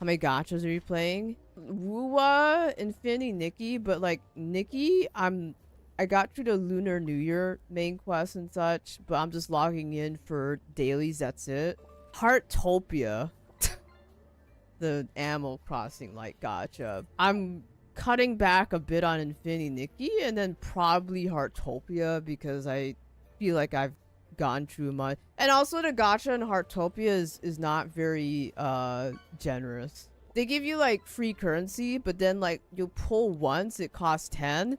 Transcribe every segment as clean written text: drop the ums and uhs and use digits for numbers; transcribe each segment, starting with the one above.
How many gachas are you playing? Wuwa, Infinity Nikki, but like Nikki, I got through the Lunar New Year main quest and such, but I'm just logging in for dailies, that's it. Heartopia. The Animal Crossing like gacha. I'm cutting back a bit on Infinity Nikki and then probably Heartopia because I feel like I've gone through much. And also the gacha in Heartopia is not very generous. They give you like free currency, but then like you pull once it costs 10,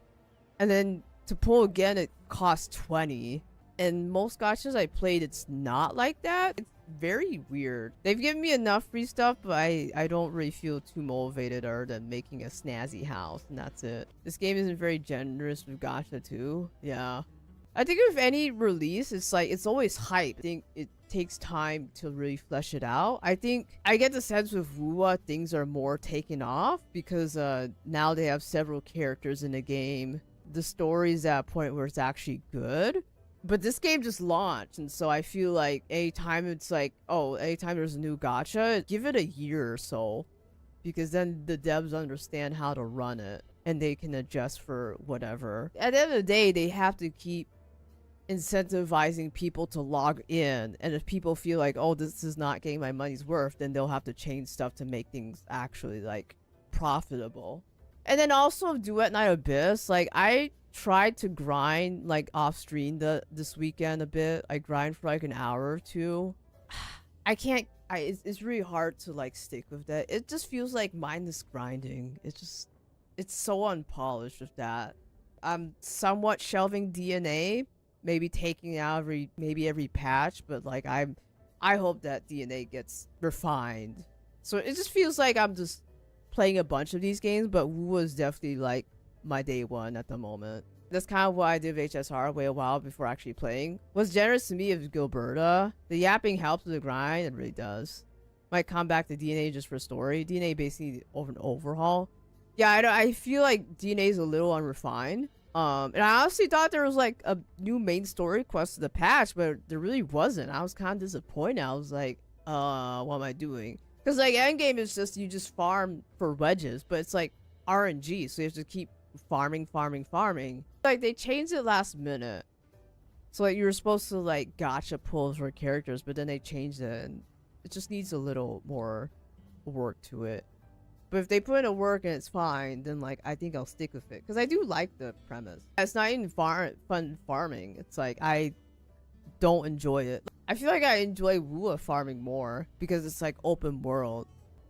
and then to pull again it costs 20. And most gachas I played, it's not like that. It's very weird. They've given me enough free stuff, but I don't really feel too motivated other than making a snazzy house, and that's it. This game isn't very generous with gacha too. Yeah. I think with any release, it's like, it's always hype. I think it takes time to really flesh it out. I think I get the sense with Wuwa, things are more taken off because now they have several characters in the game. The story's at a point where it's actually good. But this game just launched, and so I feel like anytime it's like, oh, anytime there's a new gacha, give it a year or so. Because then the devs understand how to run it, and they can adjust for whatever. At the end of the day, they have to keep incentivizing people to log in, and if people feel like, oh, this is not getting my money's worth, then they'll have to change stuff to make things actually, like, profitable. And then also Duet Night Abyss, like, I tried to grind like off stream this weekend a bit. I grind for like an hour or two. I can't, it's really hard to like stick with that. It just feels like mindless grinding. It's so unpolished with that. I'm somewhat shelving DNA, maybe taking out every patch, but like I hope that DNA gets refined. So it just feels like I'm just playing a bunch of these games, but Wu was definitely like my day one at the moment. That's kind of what I did with HSR way a while before actually playing. What's generous to me is Gilberta. The yapping helps with the grind, it really does. Might come back to DNA just for story. DNA basically over an overhaul. Yeah, I feel like DNA is a little unrefined. And I honestly thought there was like a new main story quest to the patch, but there really wasn't. I was kind of disappointed. I was like, what am I doing? Because like endgame is just, you just farm for wedges, but it's like RNG, so you have to keep farming. Like they changed it last minute, so like you were supposed to like gacha pulls for characters, but then they changed it and it just needs a little more work to it. But if they put in a work and it's fine, then like I think I'll stick with it because I do like the premise. It's not even fun farming. It's like I don't enjoy it. I feel like I enjoy Wua farming more because it's like open world.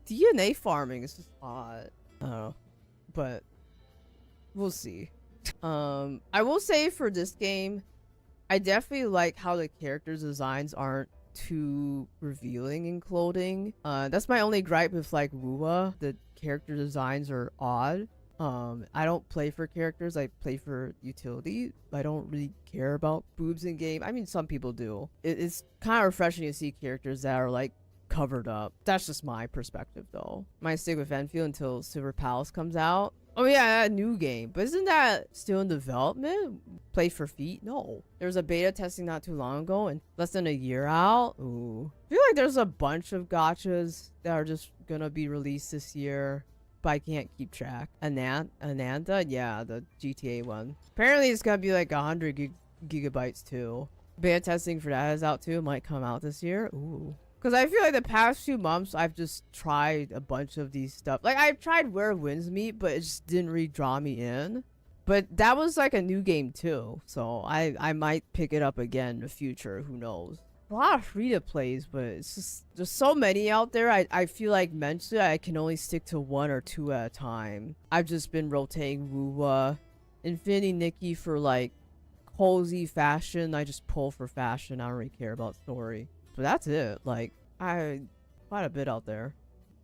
DNA farming is just odd. I don't know, but we'll see. I will say for this game, I definitely like how the characters' designs aren't too revealing in clothing. That's my only gripe with like Wuwa. The character designs are odd. I don't play for characters, I play for utility. I don't really care about boobs in game. I mean, some people do. It's kind of refreshing to see characters that are like covered up. That's just my perspective though. Might stick with Enfield until Silver Palace comes out. Oh yeah, that new game. But isn't that still in development? Play for feet? No. There was a beta testing not too long ago and less than a year out. Ooh. I feel like there's a bunch of gachas that are just gonna be released this year, but I can't keep track. Ananda? Yeah, the GTA one. Apparently it's gonna be like 100 gigabytes too. Beta testing for that is out too. Might come out this year. Ooh. Because I feel like the past few months, I've just tried a bunch of these stuff. Like, I've tried Where Winds Meet, but it just didn't really draw me in. But that was like a new game too. So I might pick it up again in the future. Who knows? A lot of free-to-plays, but it's just, there's so many out there. I feel like mentally, I can only stick to one or two at a time. I've just been rotating Wuwa. Infinity Nikki for like cozy fashion. I just pull for fashion. I don't really care about story. But that's it. Like, quite a bit out there.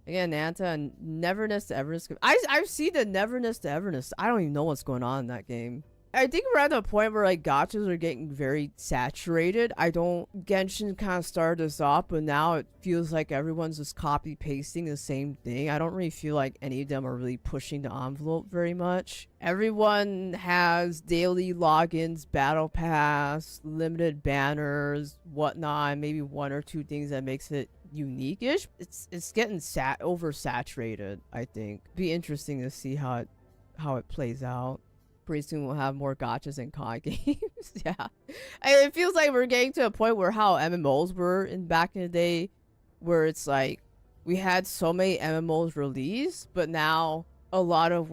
Again, Nanta and Neverness to Everness. I've seen the Neverness to Everness. I don't even know what's going on in that game. I think we're at the point where like gachas are getting very saturated. Genshin kind of started this off, but now it feels like everyone's just copy pasting the same thing. I don't really feel like any of them are really pushing the envelope very much. Everyone has daily logins, battle pass, limited banners, whatnot, maybe one or two things that makes it unique-ish. It's getting oversaturated, I think. Be interesting to see how it plays out. Pretty soon we'll have more gachas and COD games. Yeah. It feels like we're getting to a point where how MMOs were in back in the day, where it's like we had so many MMOs released, but now a lot of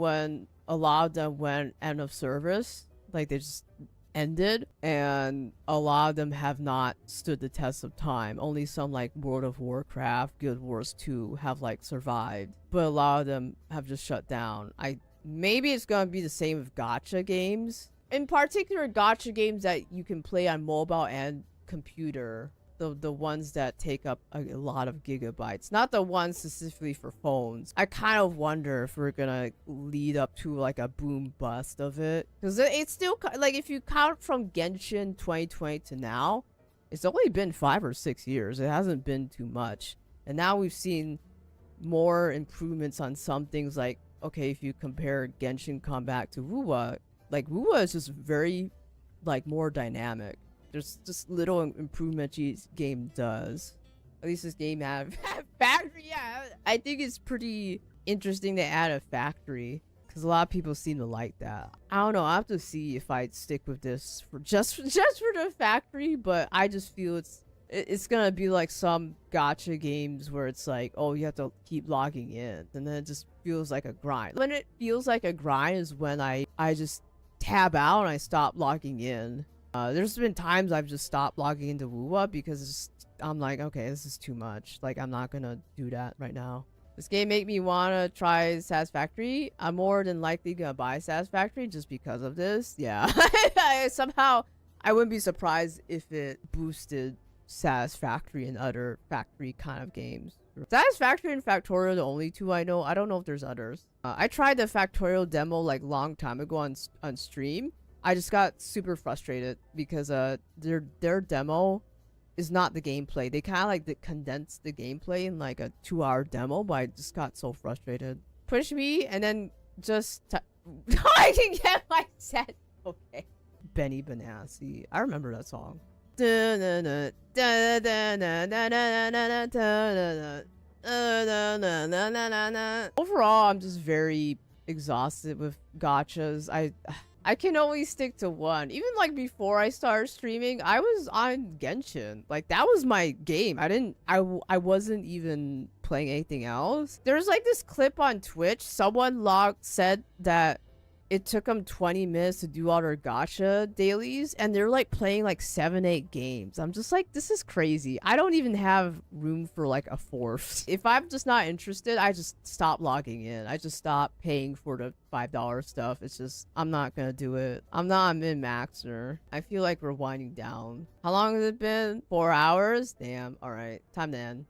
them went end of service. Like they just ended, and a lot of them have not stood the test of time. Only some like World of Warcraft, Guild Wars 2 have like survived, but a lot of them have just shut down. Maybe it's gonna be the same with gacha games. In particular, gacha games that you can play on mobile and computer. The ones that take up a lot of gigabytes. Not the ones specifically for phones. I kind of wonder if we're gonna lead up to like a boom bust of it. Because it's still, like if you count from Genshin 2020 to now, it's only been 5 or 6 years. It hasn't been too much. And now we've seen more improvements on some things like, okay, if you compare Genshin Combat to WoWa, like WoWa is just very like more dynamic. There's just little improvement each game does. At least this game had factory. Yeah, I think it's pretty interesting to add a factory because a lot of people seem to like that. I don't know. I have to see if I stick with this for just for the factory, but I just feel it's gonna be like some gacha games where it's like, oh, you have to keep logging in, and then it just feels like a grind. When it feels like a grind is when I just tab out and I stop logging in. There's been times I've just stopped logging into WoWa because I'm like, okay, this is too much. Like, I'm not gonna do that right now. This game made me wanna try Satisfactory. I'm more than likely gonna buy Satisfactory just because of this. Yeah. Somehow, I wouldn't be surprised if it boosted Satisfactory and other factory kind of games. Satisfactory and Factorial are the only two I know. I don't know if there's others. I tried the Factorial demo like long time ago on stream. I just got super frustrated because their demo is not the gameplay. They kind of like condense the gameplay in like a 2-hour demo, but I just got so frustrated. Push me and then just I can get my set. Okay. Benny Benassi. I remember that song. Overall, I'm just very exhausted with gachas. I can only stick to one. Even like before I started streaming, I was on Genshin. Like that was my game. I wasn't even playing anything else. There's like this clip on Twitch. Someone said that it took them 20 minutes to do all their gacha dailies, and they're like playing like 7-8 games. I'm just like, this is crazy. I don't even have room for like a fourth. If I'm just not interested, I just stop logging in. I just stop paying for the $5 stuff. It's just, I'm not gonna do it. I'm not a min-maxer. I feel like we're winding down. How long has it been? 4 hours? Damn. All right, time to end.